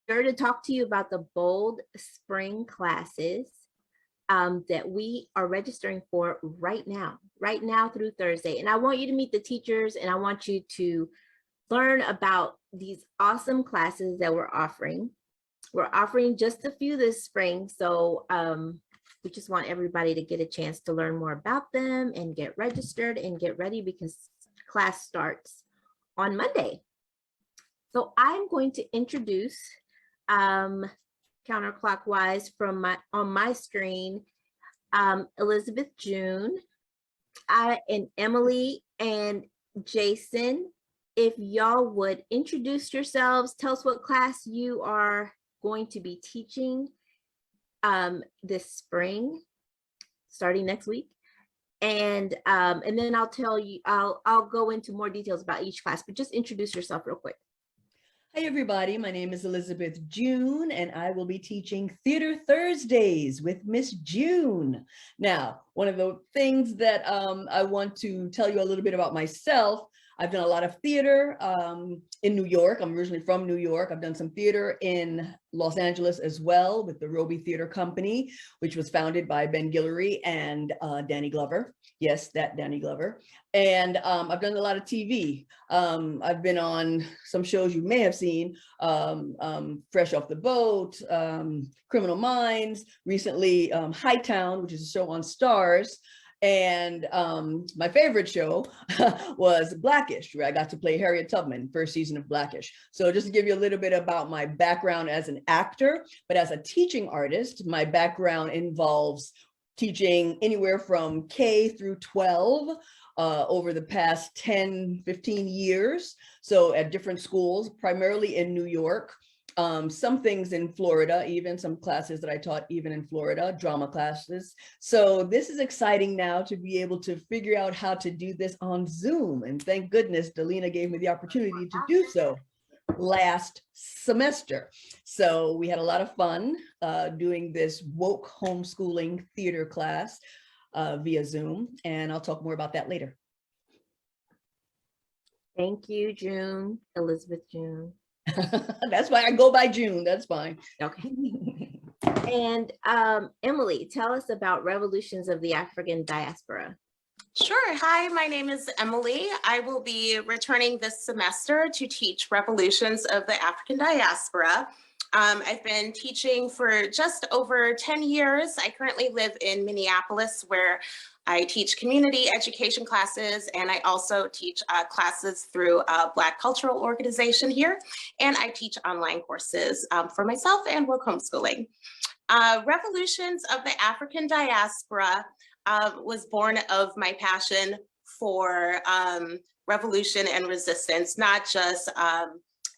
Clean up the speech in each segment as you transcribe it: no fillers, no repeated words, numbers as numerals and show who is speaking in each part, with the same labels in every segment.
Speaker 1: here to talk to you about the Bold Spring classes that we are registering for right now through Thursday. And I want you to meet the teachers, and I want you to learn about these awesome classes that we're offering. We're offering just a few this spring, so we just want everybody to get a chance to learn more about them and get registered and get ready, because class starts on Monday. So I'm going to introduce counterclockwise on my screen, Elizabeth June, and Emily and Jason. If y'all would introduce yourselves, tell us what class you are going to be teaching this spring, starting next week. And then I'll tell you, I'll go into more details about each class, but just introduce yourself real quick.
Speaker 2: Hi, everybody. My name is Elizabeth June, and I will be teaching Theater Thursdays with Miss June. Now, one of the things that I want to tell you a little bit about myself, I've done a lot of theater in New York. I'm originally from New York. I've done some theater in Los Angeles as well with the Roby Theater Company, which was founded by Ben Guillory and Danny Glover. Yes, that Danny Glover. And I've done a lot of TV. I've been on some shows you may have seen, Fresh Off the Boat, Criminal Minds, recently Hightown, which is a show on Stars. And my favorite show was Blackish, where I got to play Harriet Tubman, first season of Blackish. So just to give you a little bit about my background as an actor, but as a teaching artist, my background involves teaching anywhere from K through 12 over the past 10, 15 years. So at different schools, primarily in New York. Some things in Florida, even some classes that I taught even in Florida, drama classes. So this is exciting now to be able to figure out how to do this on Zoom. And thank goodness Delina gave me the opportunity to do so last semester. So we had a lot of fun doing this woke homeschooling theater class via Zoom. And I'll talk more about that later.
Speaker 1: Thank you, June, Elizabeth June.
Speaker 2: That's why I go by June. That's fine.
Speaker 1: Okay. And Emily, tell us about Revolutions of the African Diaspora.
Speaker 3: Sure. Hi, my name is Emily. I will be returning this semester to teach Revolutions of the African Diaspora. I've been teaching for just over 10 years. I currently live in Minneapolis, where I teach community education classes, and I also teach classes through a Black cultural organization here, and I teach online courses for myself and work homeschooling. Revolutions of the African Diaspora was born of my passion for revolution and resistance, not just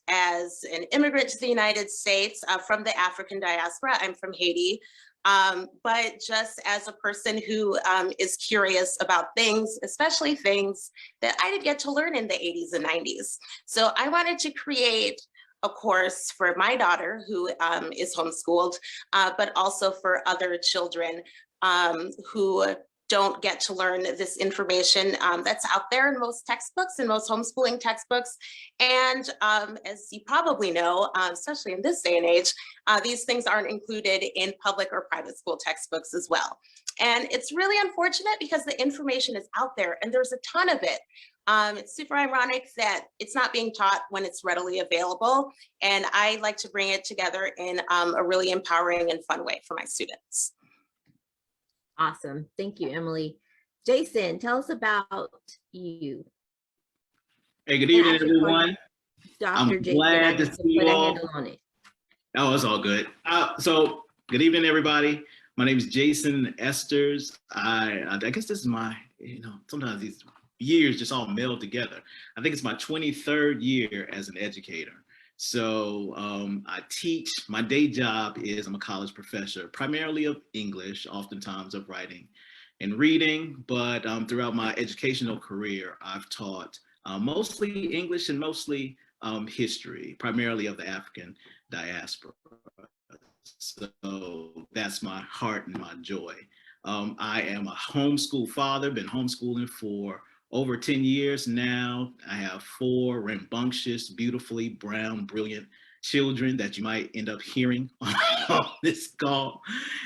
Speaker 3: as an immigrant to the United States from the African diaspora. I'm from Haiti. But just as a person who is curious about things, especially things that I didn't get to learn in the 80s and 90s. So I wanted to create a course for my daughter who is homeschooled, but also for other children who don't get to learn this information that's out there in most textbooks and most homeschooling textbooks. And as you probably know, especially in this day and age, these things aren't included in public or private school textbooks as well. And it's really unfortunate because the information is out there and there's a ton of it. It's super ironic that it's not being taught when it's readily available. And I like to bring it together in a really empowering and fun way for my students.
Speaker 1: Awesome. Thank you, Emily. Jason, tell us about you.
Speaker 4: Hey, good evening, everyone.
Speaker 1: Dr.
Speaker 4: I'm
Speaker 1: Jason,
Speaker 4: glad to see you all. Oh, it's all good. So good evening, everybody. My name is Jason Esters. I guess this is my, sometimes these years just all meld together. I think it's my 23rd year as an educator. So I teach, my day job is I'm a college professor, primarily of English, oftentimes of writing and reading, but throughout my educational career, I've taught mostly English and mostly history, primarily of the African diaspora. So that's my heart and my joy. I am a homeschool father, been homeschooling for over 10 years now. I have 4 rambunctious, beautifully brown, brilliant children that you might end up hearing on this call.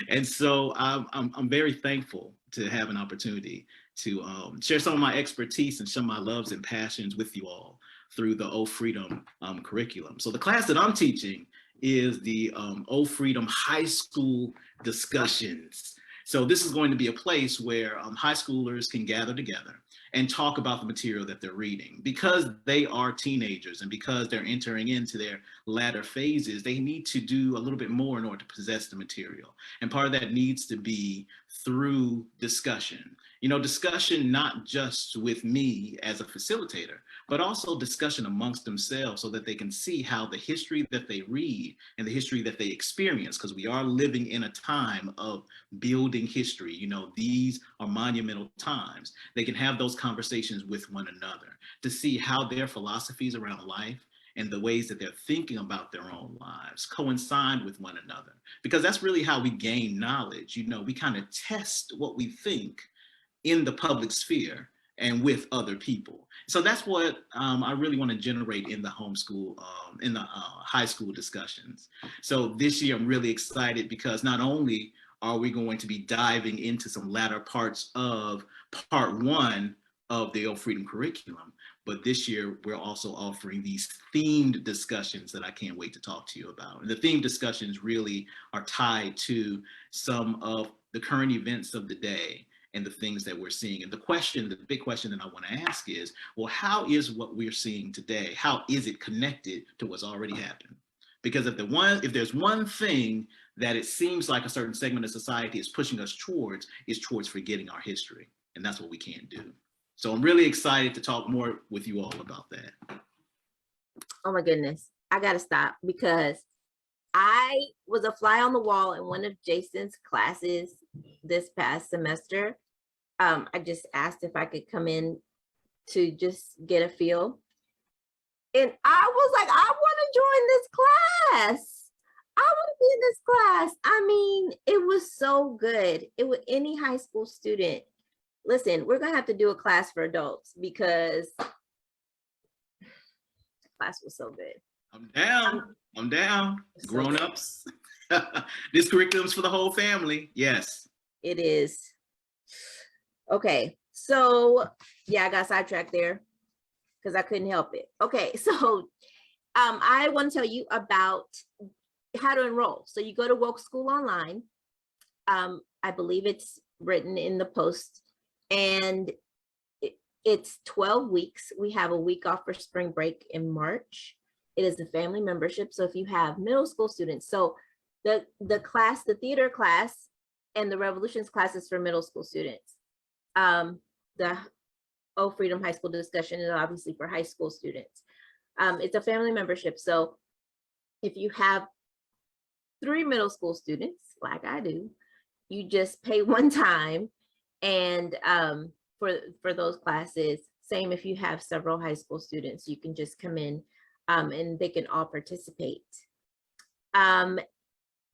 Speaker 4: And so I'm very thankful to have an opportunity to share some of my expertise and some of my loves and passions with you all through the O Freedom curriculum. So the class that I'm teaching is the O Freedom High School Discussions. So this is going to be a place where high schoolers can gather together and talk about the material that they're reading. Because they are teenagers and because they're entering into their latter phases, they need to do a little bit more in order to possess the material. And part of that needs to be through discussion. You know, discussion not just with me as a facilitator, but also discussion amongst themselves so that they can see how the history that they read and the history that they experience, because we are living in a time of building history. You know, these are monumental times. They can have those conversations with one another to see how their philosophies around life and the ways that they're thinking about their own lives coincide with one another, because that's really how we gain knowledge. You know, we kind of test what we think in the public sphere and with other people. So that's what I really want to generate in the homeschool, in the high school discussions. So this year I'm really excited because not only are we going to be diving into some latter parts of part 1 of the O Freedom curriculum, but this year we're also offering these themed discussions that I can't wait to talk to you about. And the themed discussions really are tied to some of the current events of the day and the things that we're seeing. And the big question that I want to ask is, well, how is what we're seeing today, how is it connected to what's already happened? Because if there's one thing that it seems like a certain segment of society is pushing us towards, is towards forgetting our history. And that's what we can't do. So I'm really excited to talk more with you all about that.
Speaker 1: Oh my goodness, I gotta stop because I was a fly on the wall in one of Jason's classes this past semester. I just asked if I could come in to just get a feel. And I was like, I want to join this class. I want to be in this class. I mean, it was so good. It was any high school student. Listen, we're going to have to do a class for adults because the class was so good.
Speaker 4: I'm down. Grown-ups. This curriculum's for the whole family. Yes.
Speaker 1: It is. Okay. So yeah, I got sidetracked there because I couldn't help it. Okay. So I want to tell you about how to enroll. So you go to Woke School Online. I believe it's written in the post, and it's 12 weeks. We have a week off for spring break in March. It is a family membership. So if you have middle school students, so the class, the theater class and the revolutions class is for middle school students. The O Freedom High School Discussion is obviously for high school students. It's a family membership. So if you have 3 middle school students, like I do, you just pay one time. And for those classes, same if you have several high school students, you can just come in and they can all participate.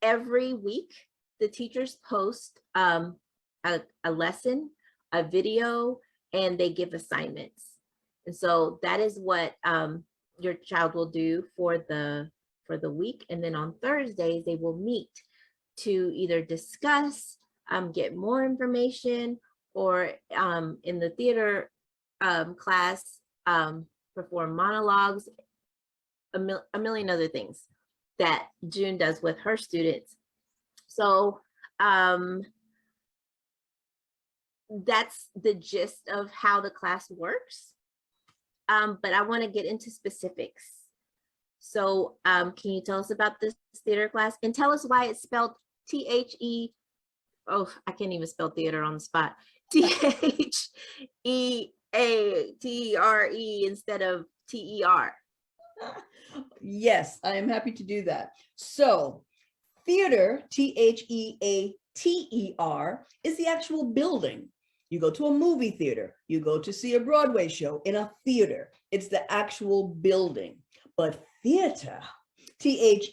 Speaker 1: Every week, the teachers post a lesson, a video, and they give assignments. And so that is what your child will do for the week. And then on Thursdays, they will meet to either discuss, get more information, or in the theater class, perform monologues, a million other things that June does with her students. So that's the gist of how the class works. But I want to get into specifics. So can you tell us about this theater class and tell us why it's spelled T-H-E, oh, I can't even spell theater on the spot, T-H-E-A-T-E-R-E instead of T-E-R.
Speaker 2: Yes, I am happy to do that. So theater, T-H-E-A-T-E-R, is the actual building. You go to a movie theater, you go to see a Broadway show in a theater. It's the actual building. But theater, T-H-E-A-T-R-E,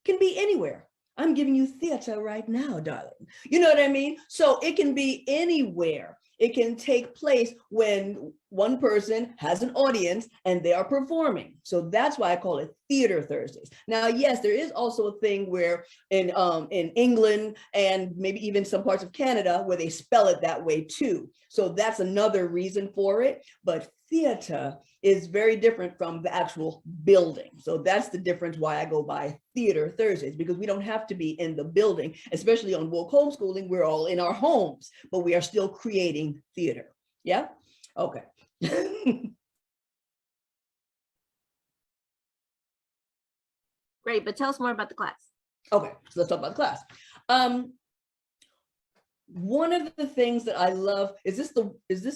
Speaker 2: can be anywhere. I'm giving you theater right now, darling. You know what I mean? So it can be anywhere. It can take place when one person has an audience and they are performing. So that's why I call it Theater Thursdays. Now, yes, there is also a thing where in England and maybe even some parts of Canada where they spell it that way too. So that's another reason for it. But theater is very different from the actual building. So that's the difference why I go by Theater Thursdays, because we don't have to be in the building, especially on woke homeschooling. We're all in our homes, but we are still creating theater. Yeah. Okay.
Speaker 1: Great, but tell us more about the class.
Speaker 2: Okay, so let's talk about the class. One of the things that I love, is this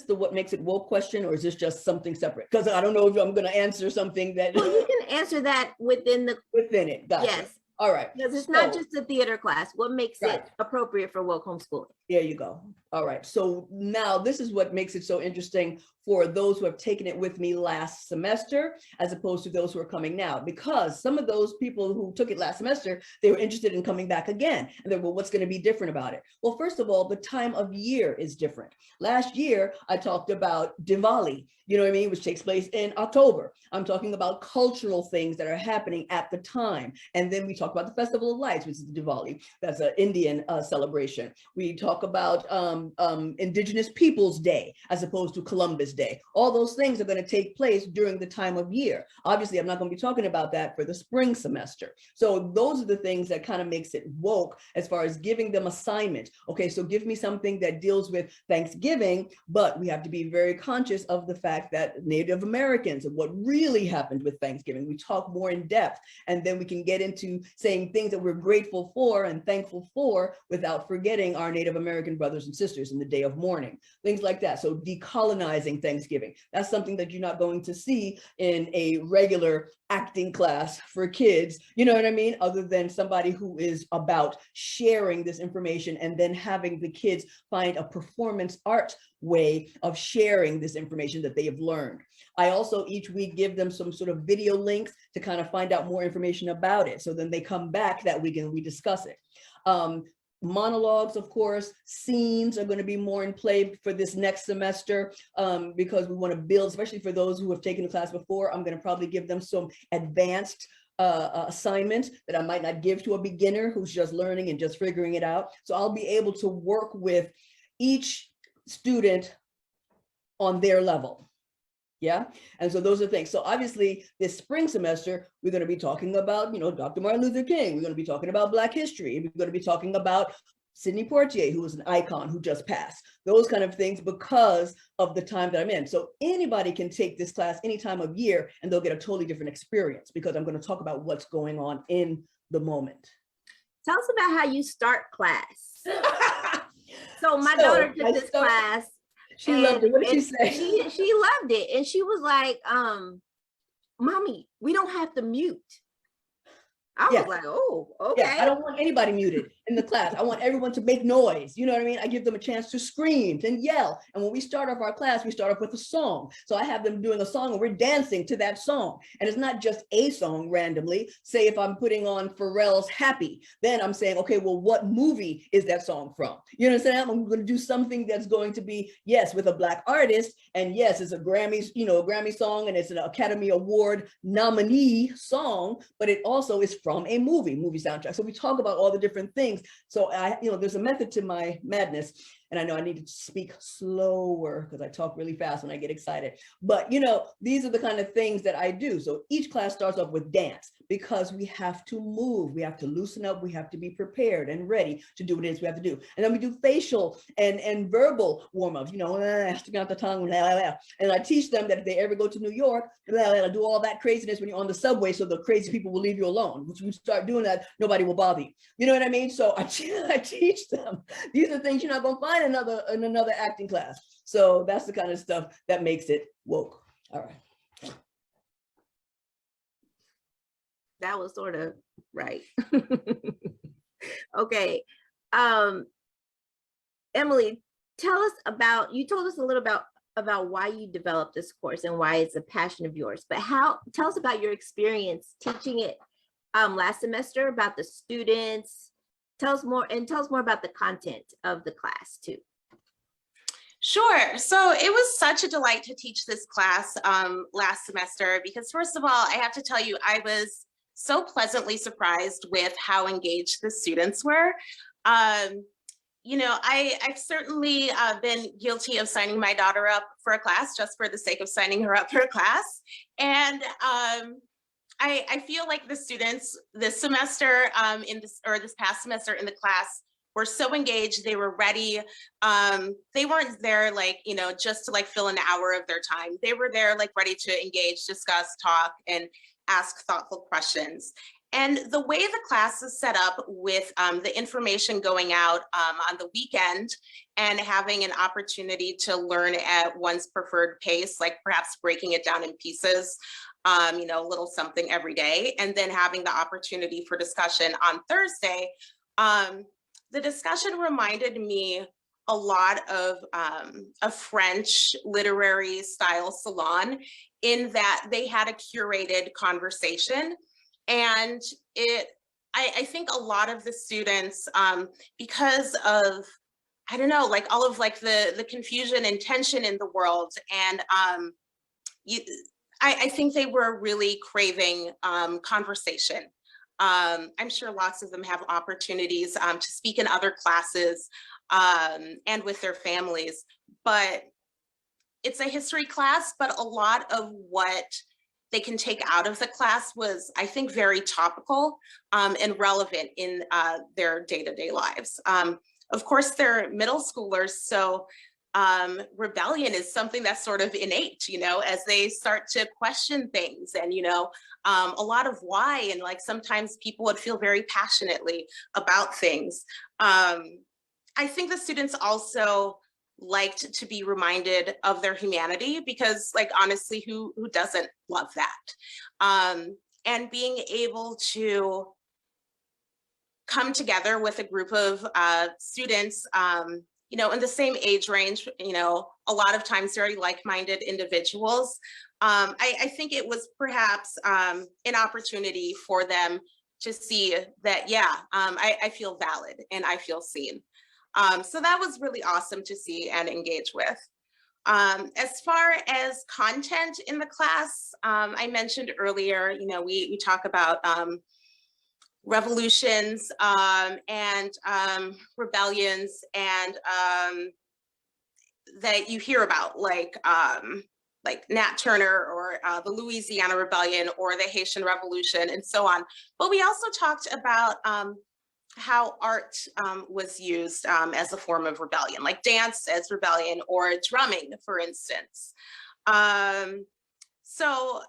Speaker 2: the what makes it woke question, or is this just something separate? Because I don't know if I'm going to answer something that
Speaker 1: Well, you can answer that within
Speaker 2: it. Gotcha.
Speaker 1: Yes.
Speaker 2: All right.
Speaker 1: Because it's not just a theater class. What makes
Speaker 2: Right.
Speaker 1: it appropriate for woke homeschooling?
Speaker 2: There you go. All right. So now this is what makes it so interesting for those who have taken it with me last semester, as opposed to those who are coming now, because some of those people who took it last semester, they were interested in coming back again. And they're, well, what's going to be different about it? Well, first of all, the time of year is different. Last year, I talked about Diwali, you know what I mean, which takes place in October. I'm talking about cultural things that are happening at the time. And then we talk about the Festival of Lights, which is Diwali. That's an Indian celebration. We talk about Indigenous Peoples Day, as opposed to Columbus Day. All those things are going to take place during the time of year. Obviously, I'm not going to be talking about that for the spring semester. So those are the things that kind of makes it woke as far as giving them assignment. Okay, so give me something that deals with Thanksgiving, but we have to be very conscious of the fact that Native Americans and what really happened with Thanksgiving. We talk more in depth, and then we can get into saying things that we're grateful for and thankful for without forgetting our Native American brothers and sisters in the day of mourning, things like that. So decolonizing Thanksgiving, that's something that you're not going to see in a regular acting class for kids, you know what I mean? Other than somebody who is about sharing this information and then having the kids find a performance art way of sharing this information that they have learned. I also each week give them some sort of video links to kind of find out more information about it. So then they come back that week and we discuss it. Monologues, of course, scenes are going to be more in play for this next semester because we want to build, especially for those who have taken the class before. I'm going to probably give them some advanced assignments that I might not give to a beginner who's just learning and just figuring it out. So I'll be able to work with each student on their level. Yeah. And so those are things. So obviously this spring semester, we're going to be talking about, you know, Dr. Martin Luther King. We're going to be talking about Black history. We're going to be talking about Sidney Poitier, who was an icon who just passed, those kind of things because of the time that I'm in. So anybody can take this class any time of year and they'll get a totally different experience because I'm going to talk about what's going on in the moment.
Speaker 1: Tell us about how you start class. So my daughter took this class.
Speaker 2: She loved it. What did she say?
Speaker 1: She loved it. And she was like, Mommy, we don't have to mute. I was like, oh, okay.
Speaker 2: Yeah, I don't want anybody muted in the class. I want everyone to make noise. You know what I mean? I give them a chance to scream and yell. And when we start off our class, we start off with a song. So I have them doing a song and we're dancing to that song. And it's not just a song randomly. Say if I'm putting on Pharrell's Happy, then I'm saying, okay, well, what movie is that song from? You know what I'm saying? I'm going to do something that's going to be, yes, with a Black artist. And yes, it's a Grammy, you know, a Grammy song, and it's an Academy Award nominee song, but it also is from a movie soundtrack. So we talk about all the different things. So there's a method to my madness. And I know I need to speak slower because I talk really fast when I get excited. But, you know, these are the kind of things that I do. So each class starts off with dance because we have to move. We have to loosen up. We have to be prepared and ready to do what it is we have to do. And then we do facial and verbal warm-ups, you know, sticking out the tongue, blah, blah, blah. And I teach them that if they ever go to New York, blah, blah, blah, do all that craziness when you're on the subway so the crazy people will leave you alone. Once you start doing that, nobody will bother you. You know what I mean? So I teach them. These are things you're not going to find in another acting class. So that's the kind of stuff that makes it woke. All right.
Speaker 1: That was sort of right. Okay. Emily, you told us a little about why you developed this course and why it's a passion of yours, but tell us about your experience teaching it last semester, about the students. Tell us more about the content of the class too.
Speaker 3: Sure. So it was such a delight to teach this class last semester because, first of all, I have to tell you, I was so pleasantly surprised with how engaged the students were. I've certainly been guilty of signing my daughter up for a class just for the sake of signing her up for a class. And I feel like the students this semester this past semester in the class were so engaged. They were ready. They weren't there just to fill an hour of their time. They were there ready to engage, discuss, talk, and ask thoughtful questions. And the way the class is set up with the information going out on the weekend and having an opportunity to learn at one's preferred pace, like perhaps breaking it down in pieces, a little something every day, and then having the opportunity for discussion on Thursday. The discussion reminded me a lot of a French literary style salon in that they had a curated conversation. And I think a lot of the students, because of, I don't know, all of the confusion and tension in the world, and I think they were really craving conversation. I'm sure lots of them have opportunities to speak in other classes and with their families, but it's a history class, but a lot of what they can take out of the class was, I think, very topical and relevant in their day-to-day lives. Of course, they're middle schoolers, so rebellion is something that's sort of innate, as they start to question things and, a lot of why, and sometimes people would feel very passionately about things. I think the students also liked to be reminded of their humanity because honestly, who doesn't love that? And being able to come together with a group of students, in the same age range, a lot of times very like-minded individuals. I think it was perhaps an opportunity for them to see that, I feel valid and I feel seen. So that was really awesome to see and engage with. As far as content in the class, I mentioned earlier, we talk about revolutions and rebellions and that you hear about, like Nat Turner or the Louisiana Rebellion or the Haitian Revolution and so on. But we also talked about how art was used as a form of rebellion, like dance as rebellion or drumming, for instance. So,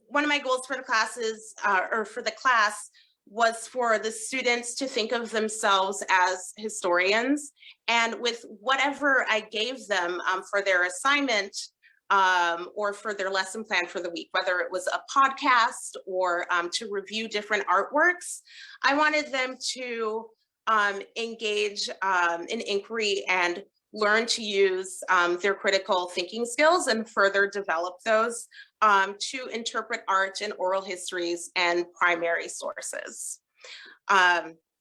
Speaker 3: one of my goals for the classes or for the class was for the students to think of themselves as historians, and with whatever I gave them for their assignment or for their lesson plan for the week, whether it was a podcast or to review different artworks, I wanted them to engage in inquiry and learn to use their critical thinking skills and further develop those to interpret art and oral histories and primary sources.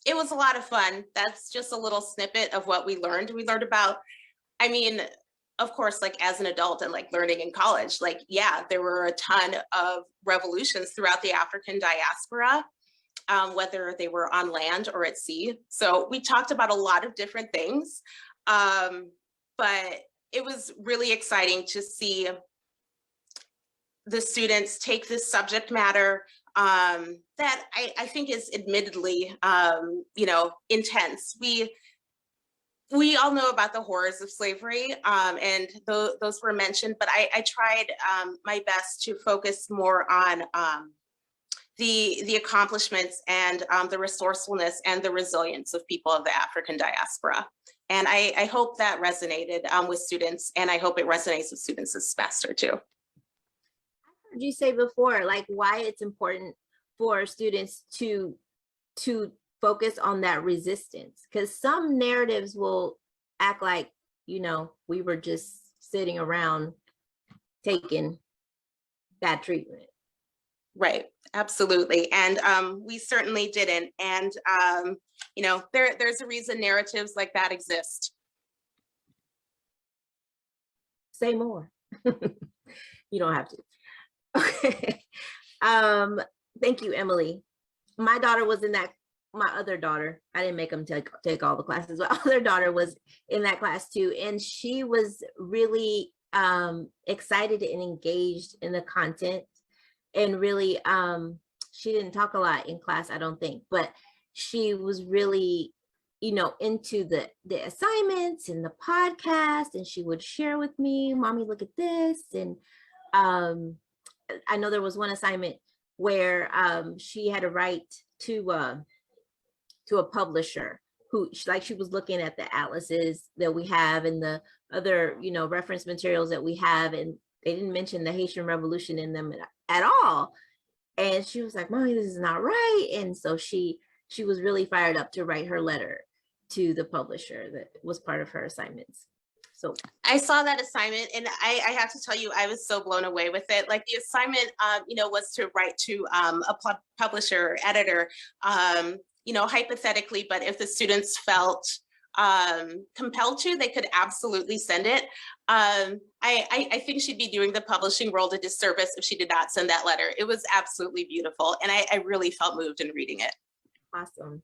Speaker 3: It was a lot of fun. That's just a little snippet of what we learned. We learned about, of course, as an adult and learning in college, there were a ton of revolutions throughout the African diaspora, whether they were on land or at sea. So we talked about a lot of different things, but it was really exciting to see the students take this subject matter that I think is admittedly, intense. We all know about the horrors of slavery, and those were mentioned, but I tried my best to focus more on the accomplishments and the resourcefulness and the resilience of people of the African diaspora. And I hope that resonated with students, and I hope it resonates with students this semester too.
Speaker 1: I heard you say before, why it's important for students to focus on that resistance, because some narratives will act like, we were just sitting around taking bad treatment.
Speaker 3: Right, absolutely. And we certainly didn't. And, there's a reason narratives like that exist.
Speaker 1: Say more. You don't have to. Okay. Thank you, Emily. My daughter was in that, my other daughter, I didn't make them take all the classes, but other daughter was in that class too. And she was really excited and engaged in the content, and really, she didn't talk a lot in class, I don't think, but she was really, into the assignments and the podcast, and she would share with me, Mommy, look at this. And I know there was one assignment where she had to write to a publisher who, she was looking at the atlases that we have and the other, reference materials that we have, and they didn't mention the Haitian Revolution in them at all. And she was like, Mommy, this is not right. And so she was really fired up to write her letter to the publisher that was part of her assignments. So
Speaker 3: I saw that assignment, and I have to tell you, I was so blown away with it. Like, the assignment, was to write to a publisher or editor, hypothetically, but if the students felt compelled to, they could absolutely send it. I think she'd be doing the publishing world a disservice if she did not send that letter. It was absolutely beautiful, and I really felt moved in reading it.
Speaker 1: Awesome.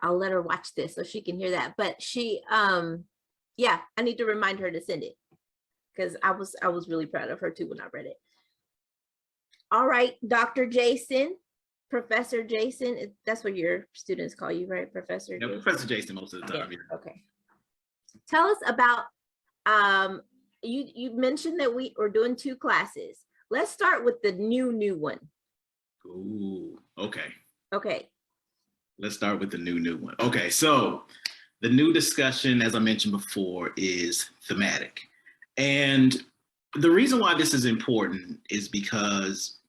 Speaker 1: I'll let her watch this so she can hear that. But she, yeah, I need to remind her to send it, because I was really proud of her too when I read it. All right, Dr. Jason, Professor Jason, that's what your students call you, right? Professor
Speaker 4: Yeah,
Speaker 1: Jason?
Speaker 4: Professor Jason most of the time.
Speaker 1: Yeah. Okay. Tell us about, you mentioned that we are doing 2 classes. Let's start with the new one.
Speaker 4: Ooh, okay.
Speaker 1: Okay.
Speaker 4: Let's start with the new one. Okay, so the new discussion, as I mentioned before, is thematic. And the reason why this is important is because,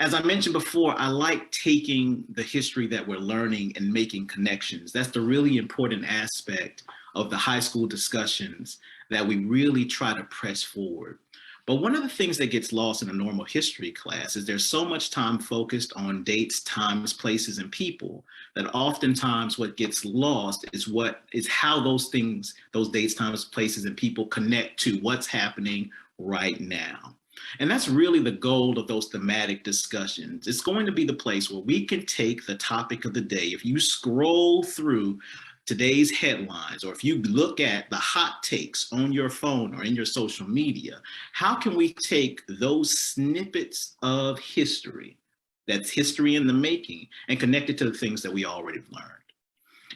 Speaker 4: as I mentioned before, I like taking the history that we're learning and making connections. That's the really important aspect of the high school discussions that we really try to press forward. But one of the things that gets lost in a normal history class is there's so much time focused on dates, times, places, and people that oftentimes what gets lost is how those things, those dates, times, places, and people connect to what's happening right now. And that's really the goal of those thematic discussions. It's going to be the place where we can take the topic of the day. If you scroll through today's headlines, or if you look at the hot takes on your phone or in your social media, how can we take those snippets of history, that's history in the making, and connect it to the things that we already learned?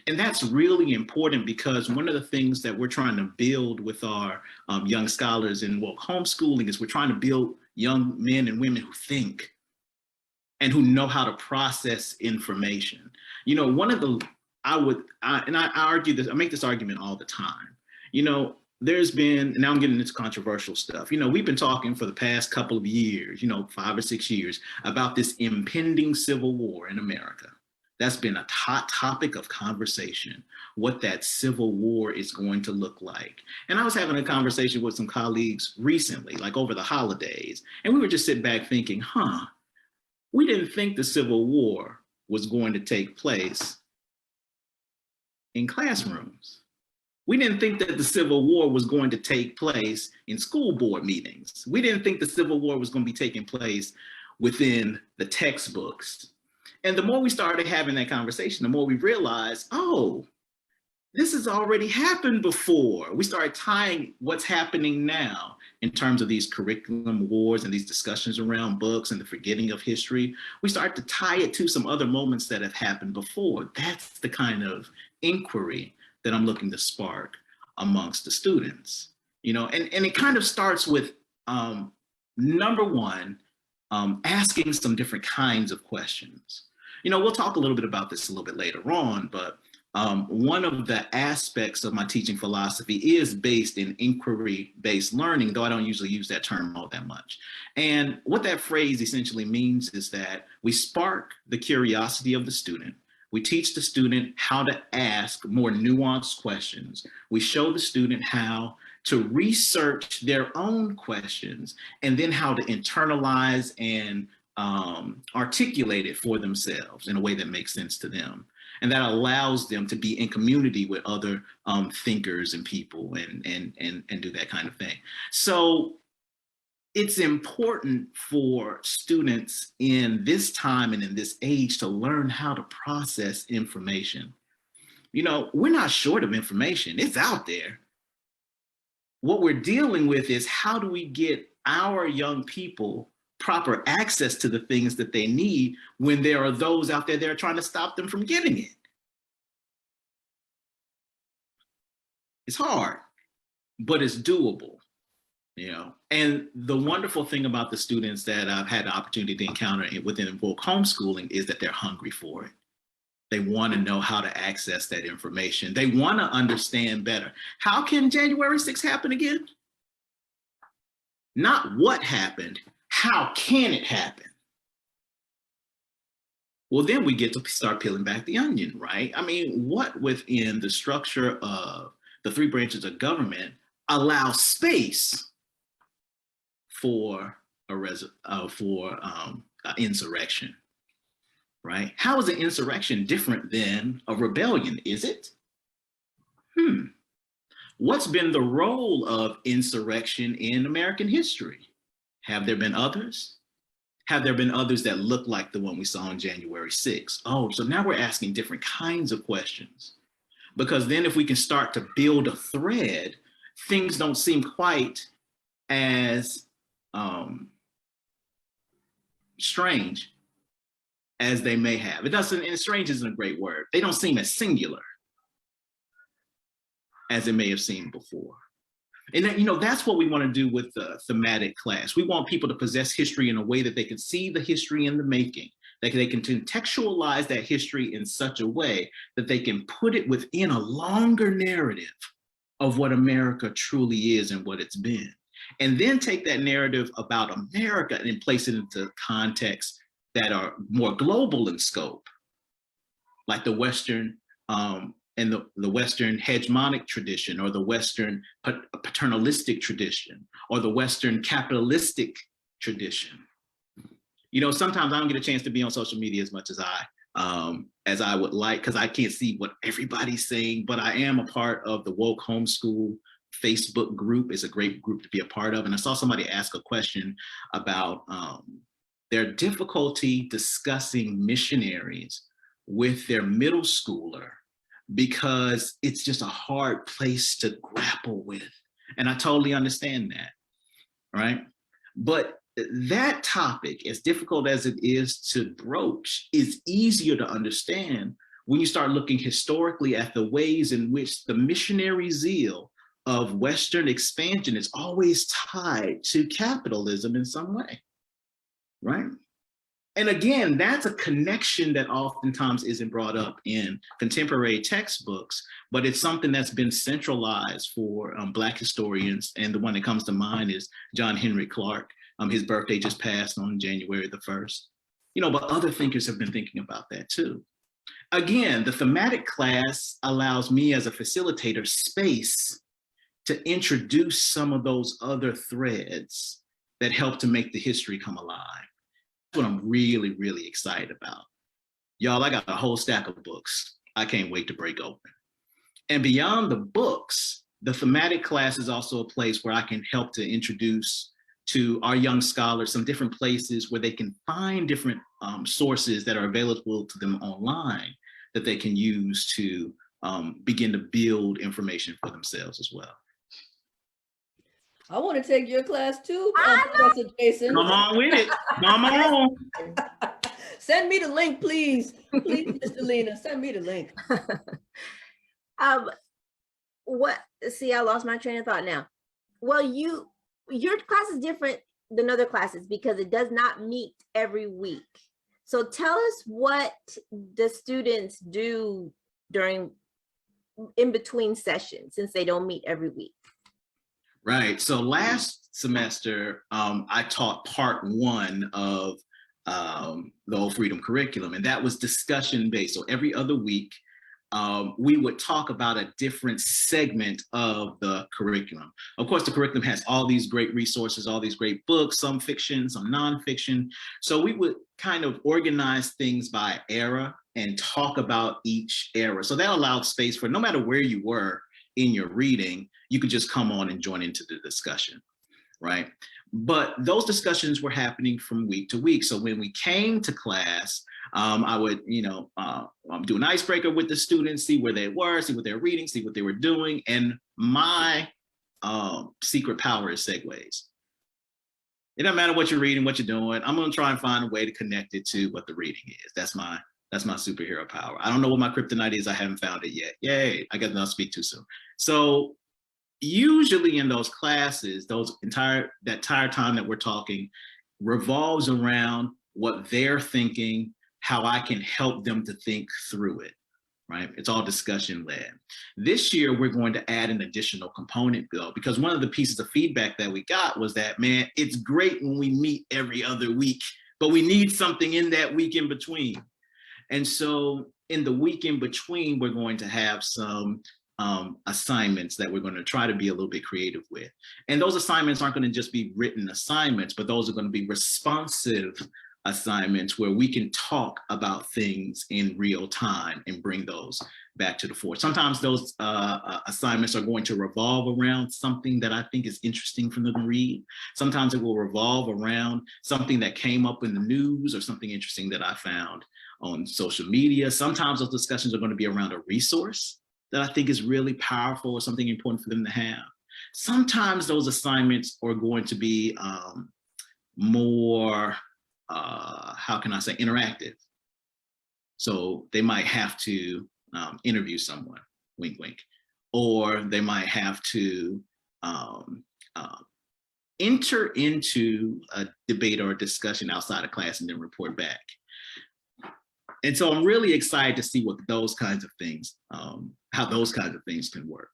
Speaker 4: And that's really important, because one of the things that we're trying to build with our young scholars in woke homeschooling is we're trying to build young men and women who think and who know how to process information. One of the, I argue this, I make this argument all the time. There's been, now I'm getting into controversial stuff. We've been talking for the past couple of years, 5 or 6 years, about this impending civil war in America. That's been a hot topic of conversation, what that civil war is going to look like. And I was having a conversation with some colleagues recently, like over the holidays, and we were just sitting back thinking, we didn't think the Civil War was going to take place in classrooms. We didn't think that the Civil War was going to take place in school board meetings. We didn't think the Civil War was going to be taking place within the textbooks. And the more we started having that conversation, the more we realized, this has already happened before. We started tying what's happening now in terms of these curriculum wars and these discussions around books and the forgetting of history. We start to tie it to some other moments that have happened before. That's the kind of inquiry that I'm looking to spark amongst the students. And it kind of starts with, number one, asking some different kinds of questions. We'll talk a little bit about this a little bit later on, but one of the aspects of my teaching philosophy is based in inquiry-based learning, though I don't usually use that term all that much. And what that phrase essentially means is that we spark the curiosity of the student. We teach the student how to ask more nuanced questions. We show the student how to research their own questions, and then how to internalize and articulate it for themselves in a way that makes sense to them. And that allows them to be in community with other thinkers and people and do that kind of thing. So it's important for students in this time and in this age to learn how to process information. You know, we're not short of information, it's out there. What we're dealing with is how do we get our young people proper access to the things that they need when there are those out there that are trying to stop them from getting it. It's hard, but it's doable. You know, and the wonderful thing about the students that I've had the opportunity to encounter within Invoke homeschooling is that they're hungry for it. They want to know how to access that information. They want to understand better. How can January 6th happen again? Not what happened, how can it happen? Well, then we get to start peeling back the onion, right? I mean, what within the structure of the three branches of government allows space for insurrection, right? How is an insurrection different than a rebellion? Is it? What's been the role of insurrection in American history? Have there been others? Have there been others that look like the one we saw on January 6th? Oh, so now we're asking different kinds of questions. Because then if we can start to build a thread, things don't seem quite as strange as they may have. It doesn't, and strange isn't a great word. They don't seem as singular as it may have seemed before. And you know, that's what we want to do with the thematic class. We want people to possess history in a way that they can see the history in the making, that they can contextualize that history in such a way that they can put it within a longer narrative of what America truly is and what it's been. And then take that narrative about America and place it into contexts that are more global in scope, like the Western and the Western hegemonic tradition, or the Western paternalistic tradition, or the Western capitalistic tradition. You know, sometimes I don't get a chance to be on social media as much as I would like, because I can't see what everybody's saying, but I am a part of the Woke Homeschool Facebook group. It's a great group to be a part of. And I saw somebody ask a question about their difficulty discussing missionaries with their middle schooler, because it's just a hard place to grapple with. And I totally understand that, right? But that topic, as difficult as it is to broach, is easier to understand when you start looking historically at the ways in which the missionary zeal of Western expansion is always tied to capitalism in some way, right? And again, that's a connection that oftentimes isn't brought up in contemporary textbooks, but it's something that's been centralized for Black historians. And the one that comes to mind is John Henry Clark. His birthday just passed on January the 1st. You know, but other thinkers have been thinking about that too. Again, the thematic class allows me as a facilitator space to introduce some of those other threads that help to make the history come alive. That's what I'm really, really excited about. Y'all, I got a whole stack of books I can't wait to break open. And beyond the books, the thematic class is also a place where I can help to introduce to our young scholars some different places where they can find different sources that are available to them online that they can use to begin to build information for themselves as well.
Speaker 2: I want to take your class too, Professor Jason.
Speaker 4: Come on with it. Come on.
Speaker 2: Send me the link, please. Please, Mr. Lena, send me the link.
Speaker 1: See, I lost my train of thought now. Well, your class is different than other classes because it does not meet every week. So tell us what the students do in between sessions, since they don't meet every week.
Speaker 4: Right. So last semester, I taught part 1 of the Old Freedom curriculum, and that was discussion based. So every other week, we would talk about a different segment of the curriculum. Of course, the curriculum has all these great resources, all these great books, some fiction, some nonfiction. So we would kind of organize things by era and talk about each era. So that allowed space for, no matter where you were in your reading, you could just come on and join into the discussion, right? But those discussions were happening from week to week. So when we came to class, I would, do an icebreaker with the students, see where they were, see what they were reading, see what they were doing. And my secret power is segues. It doesn't matter what you're reading, what you're doing. I'm going to try and find a way to connect it to what the reading is. That's my superhero power. I don't know what my kryptonite is. I haven't found it yet. Yay, I guess I'll speak too soon. So usually in those classes, that entire time that we're talking revolves around what they're thinking, how I can help them to think through it, right? It's all discussion led. This year, we're going to add an additional component though, because one of the pieces of feedback that we got was that, man, it's great when we meet every other week, but we need something in that week in between. And so in the week in between, we're going to have some assignments that we're going to try to be a little bit creative with. And those assignments aren't going to just be written assignments, but those are going to be responsive assignments where we can talk about things in real time and bring those back to the fore. Sometimes those assignments are going to revolve around something that I think is interesting for them to read. Sometimes it will revolve around something that came up in the news or something interesting that I found on social media. Sometimes those discussions are going to be around a resource that I think is really powerful or something important for them to have. Sometimes those assignments are going to be more, how can I say, interactive. So they might have to interview someone, wink, wink, or they might have to enter into a debate or a discussion outside of class and then report back. And so I'm really excited to see what those kinds of things, how those kinds of things can work.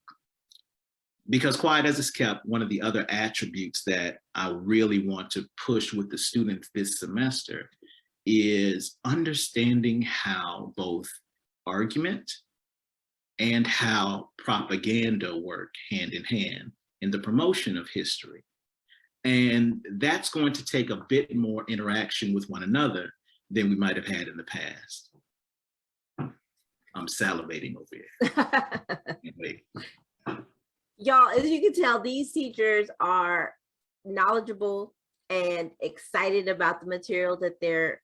Speaker 4: Because quiet as it's kept, one of the other attributes that I really want to push with the students this semester is understanding how both argument and how propaganda work hand in hand in the promotion of history. And that's going to take a bit more interaction with one another than we might have had in the past. I'm salivating over here.
Speaker 1: Y'all, as you can tell, these teachers are knowledgeable and excited about the material that they're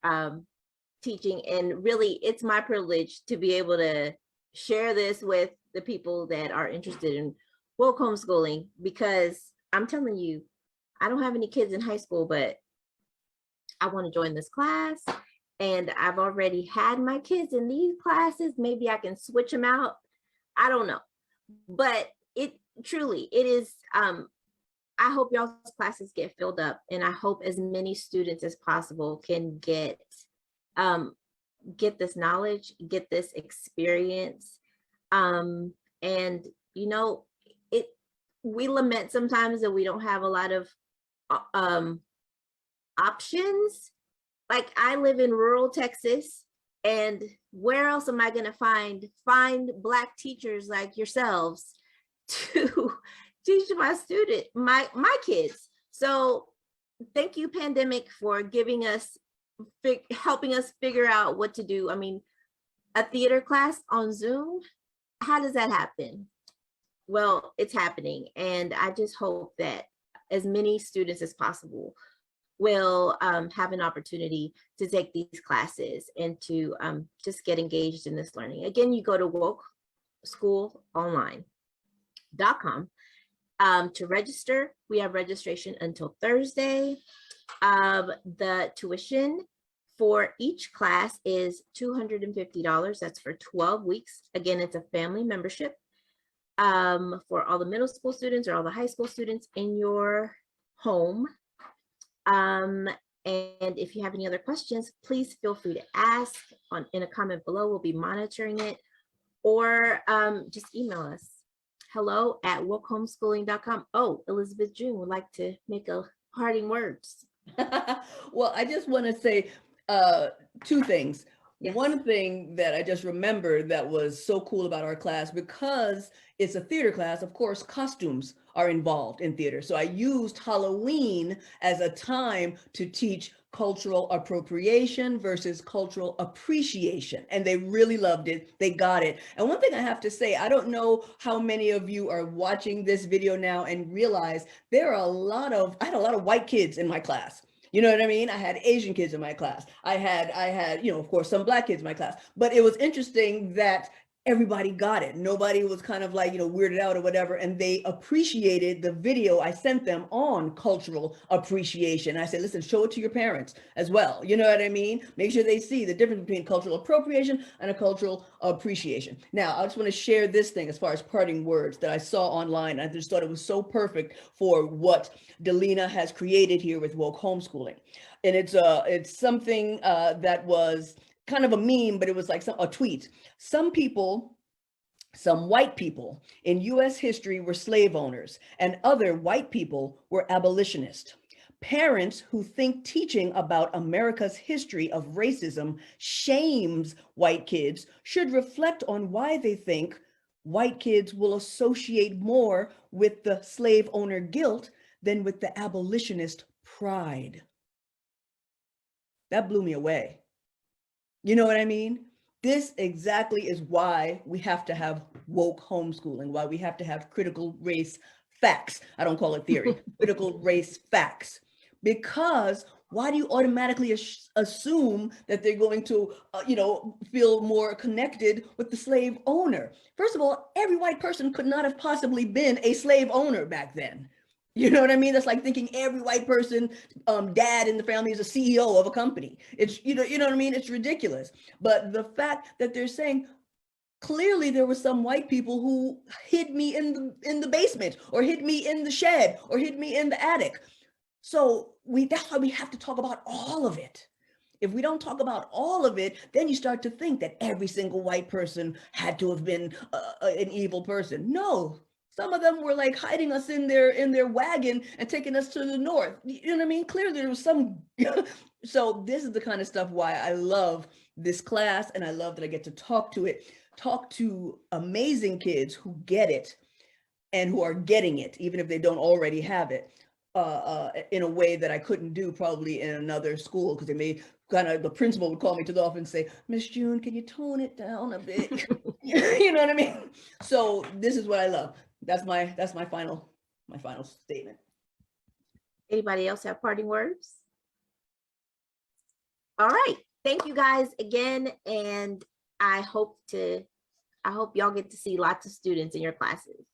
Speaker 1: teaching. And really, it's my privilege to be able to share this with the people that are interested in woke homeschooling, because I'm telling you, I don't have any kids in high school, but I want to join this class. And I've already had my kids in these classes. Maybe I can switch them out. I don't know. But it is, I hope y'all's classes get filled up, and I hope as many students as possible can get this knowledge, get this experience. And we lament sometimes that we don't have a lot of options. Like, I live in rural Texas, and where else am I going to find Black teachers like yourselves to teach my kids? So thank you, pandemic, for giving us, helping us figure out what to do. I mean, a theater class on Zoom, how does that happen? Well, it's happening. And I just hope that as many students as possible will have an opportunity to take these classes and to just get engaged in this learning. Again, you go to wokeschoolonline.com to register. We have registration until Thursday. The tuition for each class is $250. That's for 12 weeks. Again, it's a family membership for all the middle school students or all the high school students in your home. And if you have any other questions, please feel free to ask in a comment below. We'll be monitoring it, or just email us, hello@wokehomeschooling.com. Oh, Elizabeth June would like to make a parting words.
Speaker 2: Well, I just want to say two things.
Speaker 1: Yes.
Speaker 2: One thing that I just remembered that was so cool about our class, because it's a theater class, of course, costumes are involved in theater. So I used Halloween as a time to teach cultural appropriation versus cultural appreciation. And they really loved it. They got it. And one thing I have to say, I don't know how many of you are watching this video now and realize there are I had a lot of white kids in my class. You know what I mean? I had Asian kids in my class. I had, of course, some Black kids in my class. But it was interesting that everybody got it. Nobody was kind of like, weirded out or whatever. And they appreciated the video I sent them on cultural appreciation. I said, listen, show it to your parents as well. You know what I mean? Make sure they see the difference between cultural appropriation and a cultural appreciation. Now, I just want to share this thing as far as parting words that I saw online. I just thought it was so perfect for what Delina has created here with woke homeschooling. And it's something that was kind of a meme, but it was like a tweet. Some white people in US history were slave owners, and other white people were abolitionists. Parents who think teaching about America's history of racism shames white kids should reflect on why they think white kids will associate more with the slave owner guilt than with the abolitionist pride. That blew me away. You know what I mean? This exactly is why we have to have woke homeschooling, why we have to have critical race facts. I don't call it theory, critical race facts. Because why do you automatically assume that they're going to, feel more connected with the slave owner? First of all, every white person could not have possibly been a slave owner back then. You know what I mean? That's like thinking every white person, dad in the family is a CEO of a company. It's, you know what I mean? It's ridiculous. But the fact that they're saying, clearly there were some white people who hid me in the basement, or hid me in the shed, or hid me in the attic. So that's why we have to talk about all of it. If we don't talk about all of it, then you start to think that every single white person had to have been an evil person. No. Some of them were like hiding us in their wagon and taking us to the north. You know what I mean? Clearly there was some. So this is the kind of stuff why I love this class, and I love that I get to talk to amazing kids who get it and who are getting it, even if they don't already have it, in a way that I couldn't do probably in another school, because the principal would call me to the office and say, Miss June, can you tone it down a bit? You know what I mean? So this is what I love. That's my final statement.
Speaker 1: Anybody else have parting words? All right. Thank you guys again. And I hope y'all get to see lots of students in your classes.